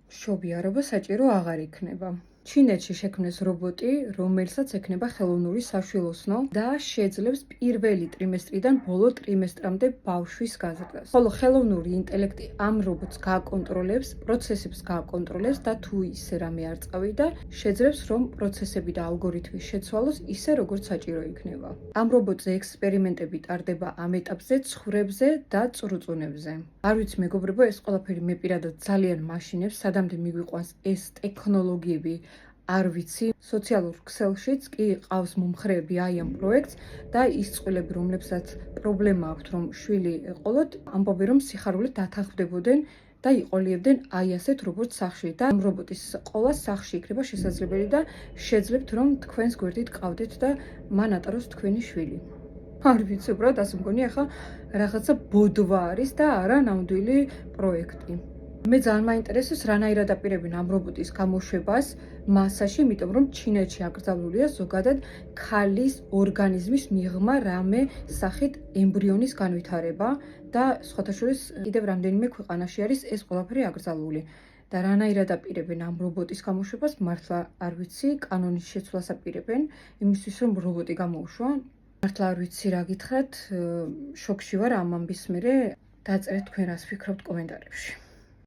მშობიარობა საჭირო აღარ იქნება. ჩინეთში შექმნეს რობოტი, რომელსაც ექნება ხელოვნური საშვილოსნო და შეძლებს პირველი ტრიმესტრიდან ბოლო ტრიმესტრამდე ბავშვის გაზრდას. ხოლო ხელოვნური ინტელექტი ამ რობოტს გააკონტროლებს, პროცესებს გააკონტროლებს და თუ ისე რამე არ წავიდა, შეძლებს რომ პროცესები და ალგორითმი შეცვალოს ისე როგორც საჭირო იქნება. ამ რობოტზე ექსპერიმენტები ტარდება ამ ეტაპზე ცხრებზე და წრუწუნებზე. არ ვიცი მეგობრებო, ეს ყველაფერი მე პირადად ძალიან მაშინებს, სადამდე მიგვიყვანს ეს ტექნოლოგიები არ ვიცი, სოციალურ ქსელშიც კი ყავს მომხრეები აი ამ პროექტს და ის წყვილები, რომლებსაც პრობლემა აქვთ, რომ შვილი ეყოლოთ, ამბობენ, რომ სიხარულით დათანხმდებოდნენ და იყოლიებდნენ აი ასეთ როგორც სახში და ამ რობოტის ყოლა სახში იქნება შესაძლებელი და შეძლებთ, რომ თქვენს გვერდით ყავდეთ და მან ატაროს თქვენი შვილი. არ ვიცი, უბრალოდ ასე მგონი, ახლა რაღაცა ბოდვა არის და არა ნამდვილი პროექტი. მე ძალიან მაინტერესებს რანაირად აპირებენ ამ რობოტის გამოშვებას მასაში, იმიტომ რომ ჩინეთში აკრძალულია ზოგადად ქალის ორგანიზმის მიღმა რამე სახით ემბრიონის განვითარება და სხვათა შორის კიდევ რამდენიმე ქვეყანაში არის ეს ყველაფერი აკრძალული. და რანაირად აპირებენ ამ რობოტის გამოშვებას, მართლა არ ვიცი, კანონის შეცვლას აპირებენ, იმისთვის რომ რობოტი გამოუშვა. მართლა არ ვიცი რა გითხრათ, შოკში ვარ ამ ამბის მერე. დაწერეთ თქვენ რას ფიქრობთ კომენტარებში.